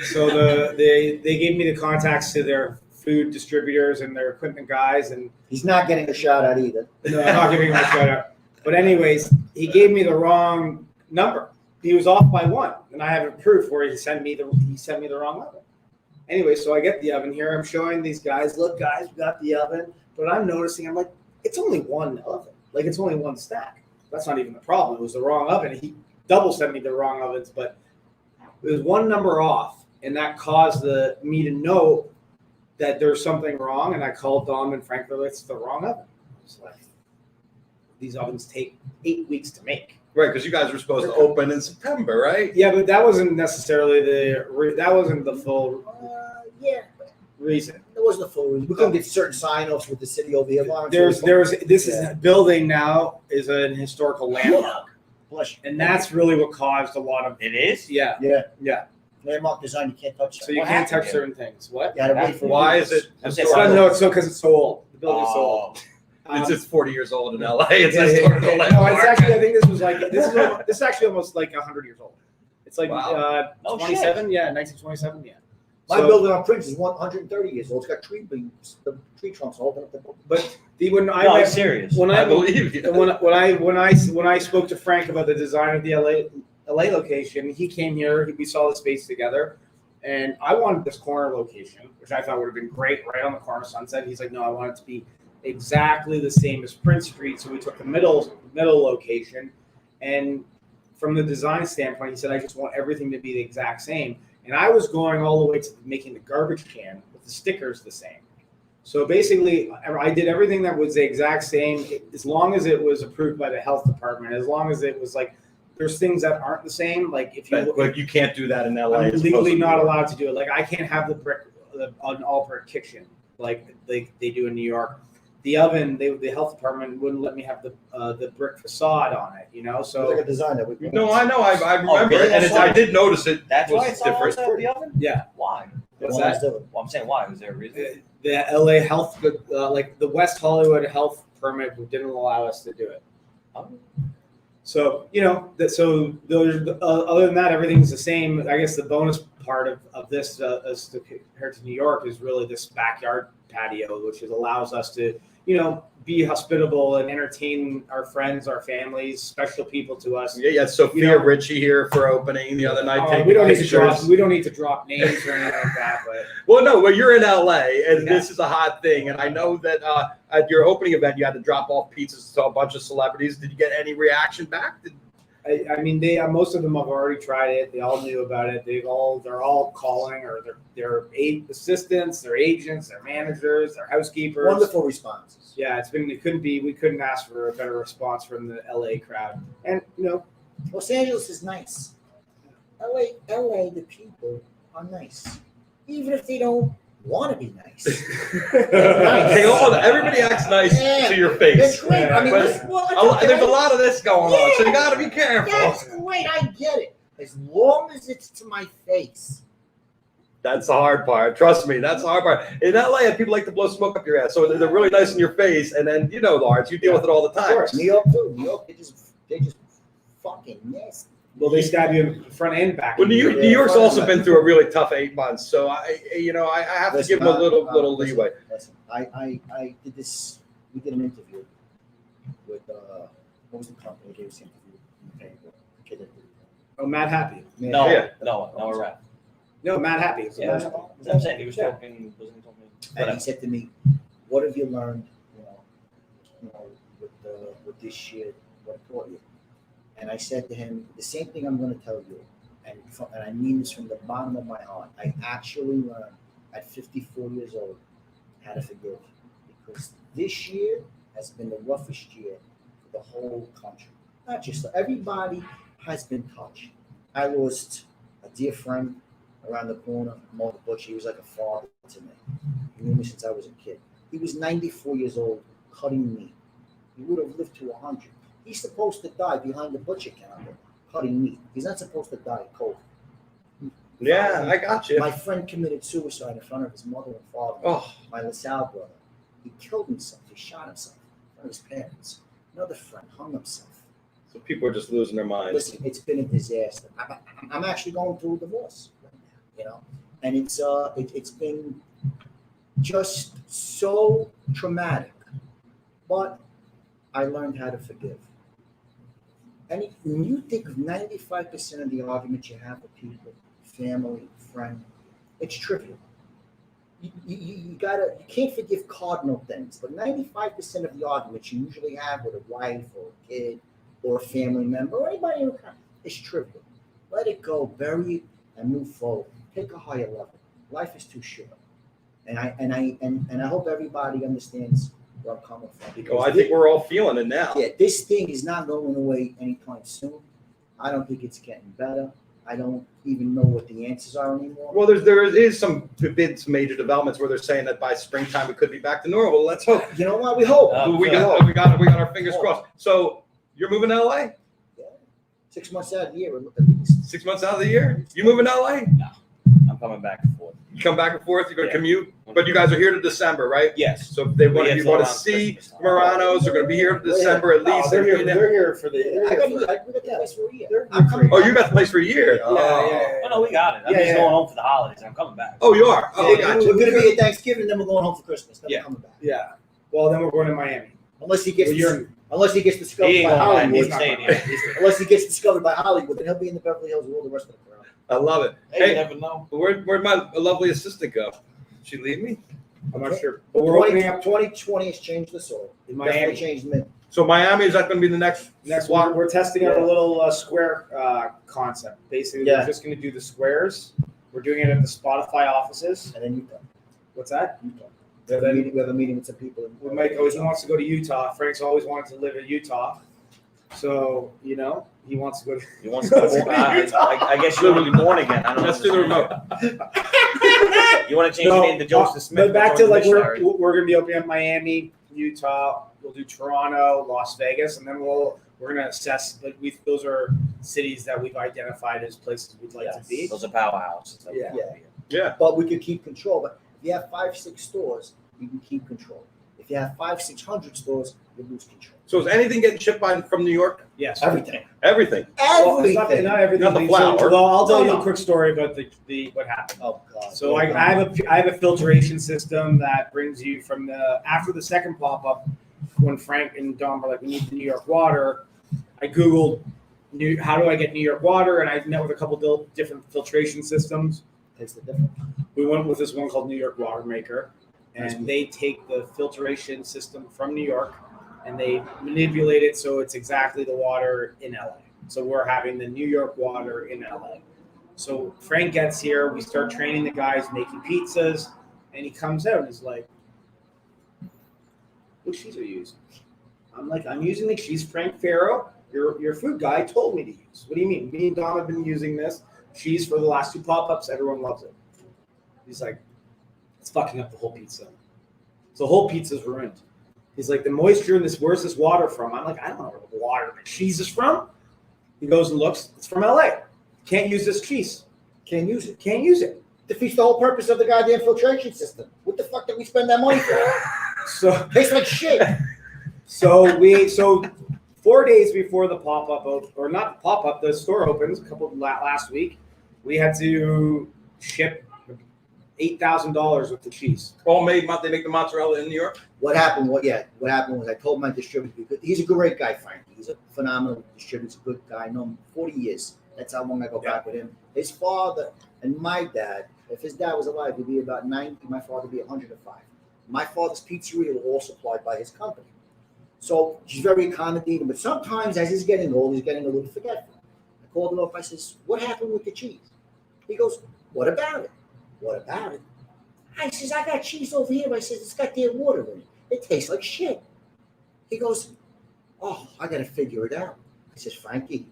so they gave me the contacts to their food distributors and their equipment guys, and
He's not getting a shout out either.
no, I'm not giving him a shout out. But anyways, he gave me the wrong number. He was off by one, and I have proof where he sent me the wrong oven. Anyway, so I get the oven here. I'm showing these guys, look, guys, we got the oven. But I'm noticing, I'm like, it's only one oven. Like, it's only one stack. That's not even the problem. It was the wrong oven. He double sent me the wrong ovens, but it was one number off, and that caused me to know that there's something wrong. And I called Dom and Frank. They're like, it's the wrong oven. I was like, these ovens take 8 weeks to make.
Right, because you guys were supposed to open in September, right?
Yeah, but that wasn't necessarily that wasn't the full
Yeah,
reason.
it wasn't a full reason. We couldn't get certain sign-offs with the city over here. Lawrence.
This is building now is an historical landmark,
Bless you.
and that's really what caused a lot of
It is?
yeah.
Landmark design, you can't touch that.
So you
What
can't
happened
touch
here?
certain things. What?
You gotta wait for
Why is it?
I'm
So,
Historical.
no, it's because it's so old. The building's so old.
It's just 40 years old in LA. It's
Yeah,
a
yeah,
historical
yeah. No,
landmark.
it's actually. I think this is actually almost like 100 years old. It's like
Wow.
Oh,
27. Yeah, 1927. Yeah.
My
So-
building on Prince is 130 years old. It's got tree beams, the tree trunks holding up the building.
But when I
No, I'm
went-
serious.
when
I
I
believe you.
when I spoke to Frank about the design of the LA location, he came here. We saw the space together, and I wanted this corner location, which I thought would have been great, right on the corner of Sunset. He's like, no, I want it to be exactly the same as Prince Street. So we took the middle location, and from the design standpoint, he said, I just want everything to be the exact same. And I was going all the way to making the garbage can with the stickers the same. So basically, I did everything that was the exact same, as long as it was approved by the health department. As long as it was like, there's things that aren't the same. Like if you,
But you can't do that in LA.
I'm
It's
legally
supposed to
not
be.
allowed to do it. Like I can't have an all brick kitchen like they do in New York. The oven, the health department wouldn't let me have the brick facade on it. You know,
It's
so
like a design that we.
No, I know. I remember
really?
it, and I did notice it
That's why
was
it's all
different.
the oven?
yeah.
Why?
What's
One
that?
is different.
Well, I'm saying why. Was there a reason?
The LA health, like the West Hollywood health permit didn't allow us to do it.
Oh.
So other than that, everything's the same. I guess the bonus part of this, as compared to New York, is really this backyard patio, which allows us to, be hospitable and entertain our friends, our families, special people to us.
Yeah, Sophia Richie here for opening the other night.
We don't need to
pictures.
drop names or anything like that, but
Well, you're in LA, and
Yeah.
this is a hot thing. And I know that at your opening event, you had to drop off pizzas to a bunch of celebrities. Did you get any reaction back?
I mean, they most of them have already tried it. They all knew about it. They're all calling, or they're assistants, their agents, their managers, their housekeepers.
Wonderful responses.
Yeah, we couldn't ask for a better response from the LA crowd. And
Los Angeles is nice. LA, the people are nice, even if they don't want to be nice.
Everybody acts nice to your face.
That's great. I mean,
But there's a lot of this going on, so you got to be careful.
That's great. I get it. As long as it's to my face.
That's the hard part. Trust me, that's the hard part. In LA, people like to blow smoke up your ass, so they're really nice in your face. And then Lawrence, you deal with it all the time.
New York too. New York, they're just fucking nasty.
well, they stab you in the front and back.
Well, New York's also been through a really tough 8 months, so I have to give them a little leeway.
Listen, I did this. We did an interview with what was the company that gave us the interview?
Oh, Matt Happy.
No,
Yeah.
no, we're at.
No, Matt Happy.
Yeah, that's what I'm saying. He was talking. Wasn't he talking?
And
Whatever.
he said to me, "What have you learned? With this shit, what taught you?" And I said to him, "The same thing I'm going to tell you, and I mean this from the bottom of my heart. I actually learned at 54 years old how to forgive, because this year has been the roughest year for the whole country. Not just everybody has been touched. I lost a dear friend around the corner, Mo the Butcher. He was like a father to me. He knew me since I was a kid. He was 94 years old, cutting meat. He would have lived to 100. He's supposed to die behind the butcher counter, cutting meat. He's not supposed to die of COVID.
Yeah, I got you.
My friend committed suicide in front of his mother and father.
Oh,
My LaSalle brother. He killed himself. He shot himself in front of his parents. Another friend hung himself.
so people are just losing their minds.
Listen, it's been a disaster. I'm actually going through a divorce right now, and it's been just so traumatic. But I learned how to forgive. And when you think of 95% of the arguments you have with people, family, friend, it's trivial. You can't forgive cardinal things, but 95% of the arguments you usually have with a wife or a kid or a family member or anybody in is trivial. Let it go, bury it, and move forward. Take a higher level. Life is too short, and I hope everybody understands where I'm coming from. Because
I think we're all feeling it now.
yeah, this thing is not going away anytime soon. I don't think it's getting better. I don't even know what the answers are anymore.
Well, there is some major developments where they're saying that by springtime it could be back to normal. Let's hope.
You know what? We hope.
we got our fingers crossed. So you're moving to LA?
Yeah. 6 months out of the year, at least.
6 months out of the year? You moving to LA?
I'm coming back and forth.
You come back and forth. You're gonna
Yeah.
commute, but you guys are here to December, right?
Yes.
So if you want
Yeah,
to
it's all
see
around Christmas.
Moranos, they're gonna be here in December at least.
They're here for the.
We got the place for a year.
They're
I'm coming
Oh,
back.
you got the place for a year.
Oh no, we got it. I'm
Yeah,
just
yeah.
going home for the holidays. I'm coming back.
Oh, you are. Oh,
We're
gotcha.
going to be at Thanksgiving, then we're going home for Christmas. Then
Yeah.
we're coming back.
Yeah. Well, then we're going to Miami.
Unless he gets
Well,
unless he gets discovered
He ain't
by
going back.
Hollywood.
He's staying here.
Unless he gets discovered by Hollywood, then he'll be in the Beverly Hills with all the rest of the crowd.
I love it.
Hey, you
Hey,
never know.
where'd my lovely assistant go? She leave me?
I'm not sure. But we're opening up
2020 has changed the soul.
in
Definitely
Miami.
changed me.
So Miami, is that going to be the next
Next, we're testing out a
Yeah.
little square concept. Basically,
Yeah.
we're just going to do the squares. We're doing it at the Spotify offices.
And then Utah.
What's that?
Utah.
Yeah,
We have a meeting with some people.
Well, Mike always wants to go to Utah. Frank's always wanted to live in Utah. So, he wants to go to
You want to go? I guess you want to be born again. I don't know.
Let's do the remote.
You want to change your name to Joseph Smith?
But back to
Join the
like
missionary.
we're going to be opening up Miami, Utah. We'll do Toronto, Las Vegas, and then we're going to assess. Those are cities that we've identified as places we'd like to be.
Those are powerhouses. that we
Yeah.
want to be in.
Yeah.
But we could keep control. But if you have 5-6 stores, you can keep control. If you have 500-600 stores, you lose control.
So is anything getting shipped from New York?
Yes,
Everything.
Everything.
Well, it's
Everything.
not everything.
Not the flour.
So, well, I'll tell you
No.
a quick story about the what happened.
Oh God.
So I have a filtration system that brings you from after the second pop up, when Frank and Dom were like, we need the New York water. I Googled how do I get New York water, and I met with a couple different filtration systems.
Tastes the difference.
We went with this one called New York Water Maker, and
Nice.
they take the filtration system from New York and they manipulate it so it's exactly the water in LA. So we're having the New York water in LA. So Frank gets here, we start training the guys making pizzas, and he comes out and is like, "What cheese are you using?" I'm like, "I'm using the cheese Frank Farrow, your food guy, told me to use." "What do you mean?" "Me and Dom have been using this cheese for the last 2 pop-ups. Everyone loves it." He's like, "It's fucking up the whole pizza. So the whole pizza's ruined." He's like, "The moisture in this, where's this water from?" I'm like, "I don't know where the water the cheese is from." He goes and looks, "It's from LA. Can't use this cheese.
Can't use it.
Can't use it."
Defeats the whole purpose of the goddamn filtration system. What the fuck did we spend that money for?
So
Tastes like shit.
So 4 days before the pop-up, or not the pop-up, the store opens last week, we had to ship $8,000 with the cheese.
All made. They make the mozzarella in New York.
What happened? What happened was I told my distributor, because he's a great guy, Frankie. He's a phenomenal distributor. He's a good guy. I know him 40 years. That's how long I go back with him. His father and my dad, if his dad was alive, he'd be about 90. My father would be 105. My father's pizzeria was all supplied by his company. So he's very accommodating, but sometimes as he's getting old, he's getting a little forgetful. I called him up. I says, "What happened with the cheese?" He goes, "What about it?" "What about it?" I says, "I got cheese over here." I says, "It's got their water in it. It tastes like shit." He goes, "Oh, I got to figure it out." I says, "Frankie,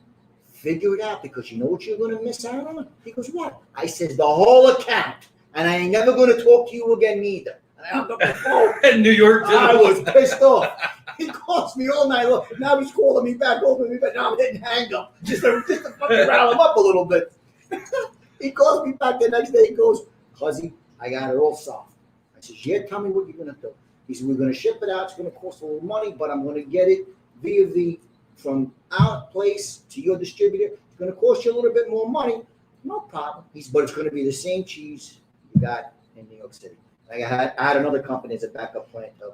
figure it out, because you know what you're going to miss out on?" He goes, "What?" I says, "The whole account. And I ain't never going to talk to you again neither." And I hung up the phone.
In New York, too.
I was pissed off. He calls me all night long. Now he's calling me back, opening me back. Now I'm hitting hang up. Just to fucking rile him up a little bit. He calls me back the next day. He goes, "Cuzzy, I got it all soft." I says, "Yeah, tell me what you're going to do." He said, "We're going to ship it out. It's going to cost a little money, but I'm going to get it from our place to your distributor. It's going to cost you a little bit more money." "No problem." He said, "But it's going to be the same cheese you got in New York City." I had another company as a backup plan. So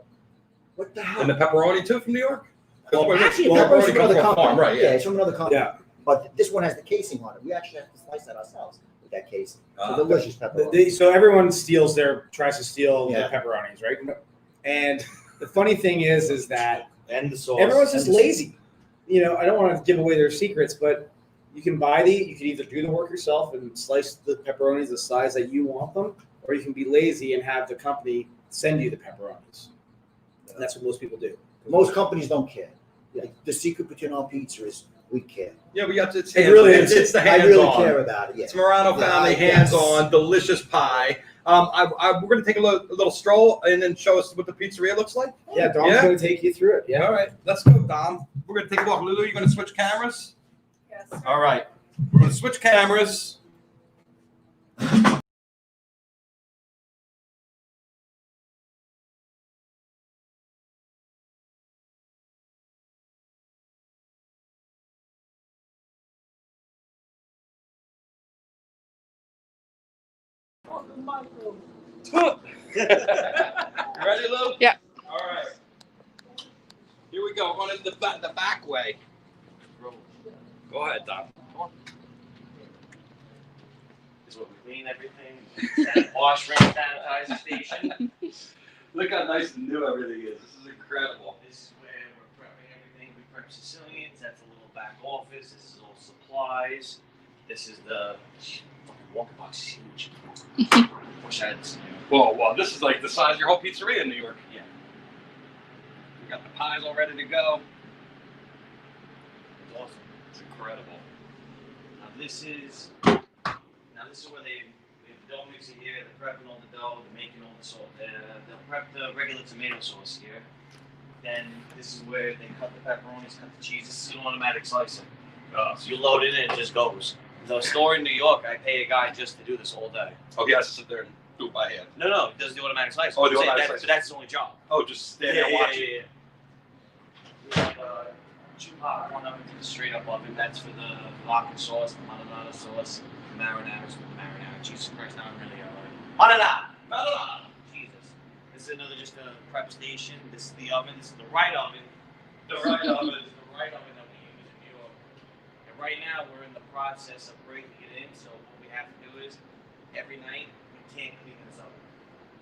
what the hell?
And the pepperoni too from New York.
Actually,
Well,
pepperoni's
pepperoni
from
comes
another
from a farm,
company.
right?
Yeah, it's from another company.
Yeah.
But this one has the casing on it. We actually have to slice that ourselves with that casing.
Ah,
So delicious pepperoni.
So everyone tries to steal
Yeah.
the pepperonis, right? And the funny thing is that
And the sauce.
everyone's just
And the-
lazy. I don't want to give away their secrets, but you can you can either do the work yourself and slice the pepperonis the size that you want them, or you can be lazy and have the company send you the pepperonis. And that's what most people do.
Most companies don't care. Like, the secret between our pizza is we care.
Yeah, we got to. It's
It really is.
It's the
I
hands
really
on.
care about it. Yeah.
It's Morano family,
Yes.
hands-on, delicious pie. We're going to take a little stroll and then show us what the pizzeria looks like.
Yeah, Dom's
Yeah.
going to take you through it. Yeah.
All right, let's go, Dom. We're going to take a walk. Lulu, you're going to switch cameras?
Yes.
All right. We're going to switch cameras. You ready, Lou?
Yeah.
All right. Here we go. We're going in the back way. Go ahead, Dom.
This is where we clean everything. Wash, rinse, sanitizer station.
Look how nice and new everything is. This is incredible.
This is where we're prepping everything. We prep Sicilians. That's a little back office. This is all supplies. This is the fucking walker box is huge. Wish I had this.
Whoa, this is like the size of your whole pizzeria in New York.
Yeah.
We got the pies all ready to go.
It's awesome.
It's incredible.
Now this is where they have the dough mixer here. They're prepping all the dough. They're making all the sauce. They'll prep the regular tomato sauce here. Then this is where they cut the pepperonis, cut the cheese. This is an automatic slicer. So you load it in, it just goes. The store in New York, I pay a guy just to do this all day.
Oh, he has to sit there and do it by hand.
No, he does the automatic slicer.
Oh, the
I'm saying
automatic
that-
slicer.
But that's his only job.
Oh, just stand there and watch it.
Yeah. We have two hot, one oven to the straight up oven. That's for the vodka sauce, the marinara sauce, the marinara. Jesus Christ, now I'm really marinara. Jesus. This is another just a prep station. This is the oven. This is the right oven. The right oven is the right oven that we use in New York. And right now we're in the process of breaking it in. So what we have to do is every night we can't clean this up.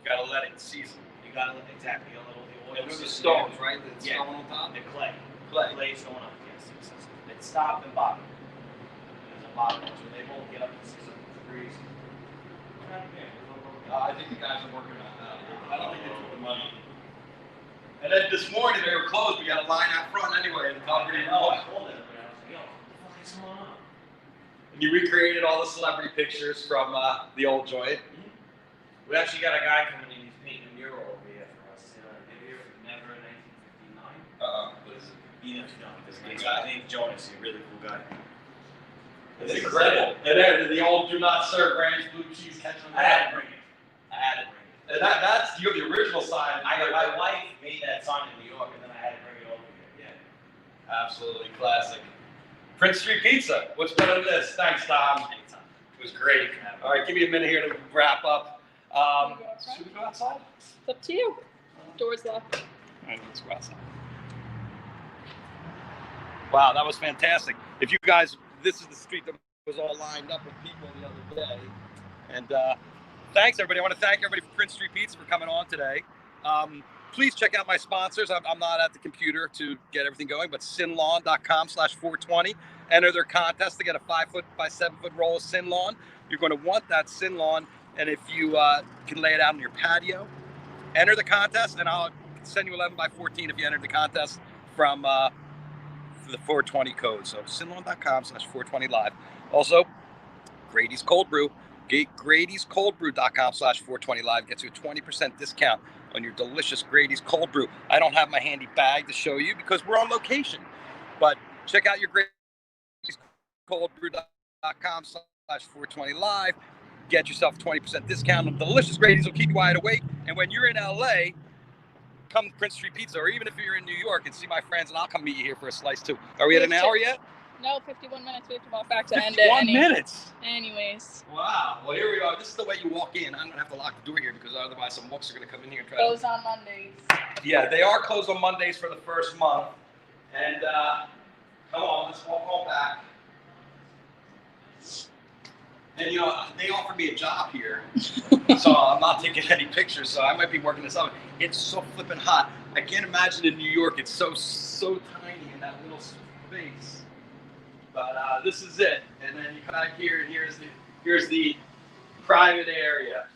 You gotta let it season.
You gotta let exactly all the oil.
And with the
sit there.
stones, right? The
Yeah.
stone on top.
The clay.
Clay.
Clay's going up. Yes. It's stop and bottom. There's a bottom, so they both get up to 600 degrees.
I think the guys are working on that. I don't think they took the money. And then this morning they were closed. We got a line out front anyway. The concrete.
I told everybody, I was like, yo, what the fuck is going on?
And you recreated all the celebrity pictures from the old joint.
We actually got a guy coming in, he's painting a mural over here for us. They're here for never in 1959.
What is it?
Ian, his name's Jonas, he's a really cool guy.
It's incredible. And then the old "Do Not Serve" Ranch blue cheese ketchup.
I had to bring it.
And that's you have the original sign.
My wife made that sign in New York, and then I had to bring it over here. Yeah.
Absolutely classic. Prince Street Pizza. What's better than this? Thanks, Tom.
Anytime.
It was great. All right, give me a minute here to wrap up. Should we go outside?
It's up to you. Doors locked.
All right, let's go outside. Wow, that was fantastic. If you guys, this is the street that was all lined up with people the other day. And thanks, everybody. I want to thank everybody for Prince Street Pizza for coming on today. Please check out my sponsors. I'm not at the computer to get everything going, but sinlawn.com/420. Enter their contest to get a 5-foot by 7-foot roll of Sin Lawn. You're going to want that Sin Lawn, and if you can lay it out on your patio, enter the contest, and I'll send you 11 by 14 if you enter the contest from the 420 code. So sinlawn.com/420 live. Also, Grady's Cold Brew. Grady'sColdBrew.com/420 live gets you a 20% discount on your delicious Grady's Cold Brew. I don't have my handy bag to show you because we're on location, but check out your Grady's ColdBrew.com/420 live. Get yourself a 20% discount on delicious Grady's. Will keep you wide awake. And when you're in LA, come to Prince Street Pizza, or even if you're in New York, and see my friends, and I'll come meet you here for a slice too. Are we at an hour yet?
No, 51 minutes. We have to walk back to end
51
it.
minutes.
Anyways.
Wow. Well, here we are. This is the way you walk in. I'm going to have to lock the door here because otherwise some books are going to come in here and try to...
Closed on Mondays.
Yeah, they are closed on Mondays for the first month. And come on, let's walk on back. And you know, they offered me a job here, so I'm not taking any pictures. So I might be working this out. It's so flipping hot. I can't imagine in New York. It's so tiny in that little space. But this is it. And then you come out here, and here's the private area.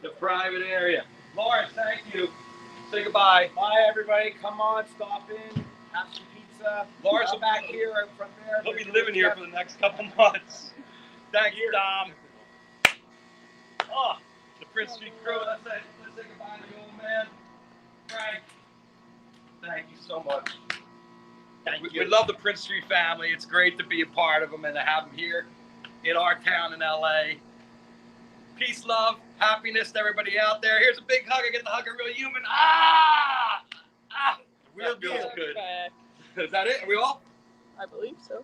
The private area. Lawrence, thank you. Say goodbye.
Bye, everybody. Come on, stop in, have some pizza.
Lawrence will
back here and from there.
He'll be living here for the next couple months. Thank you, Dom. Oh, the Prince Street crew. Let's say goodbye to the old man. Frank, thank you so much. We love the Prince Street family. It's great to be a part of them and to have them here in our town in LA. Peace, love, happiness to everybody out there. Here's a big hug. I get to hug a real human. Ah! Real feels good.
Back.
Is that it? Are we all?
I believe so.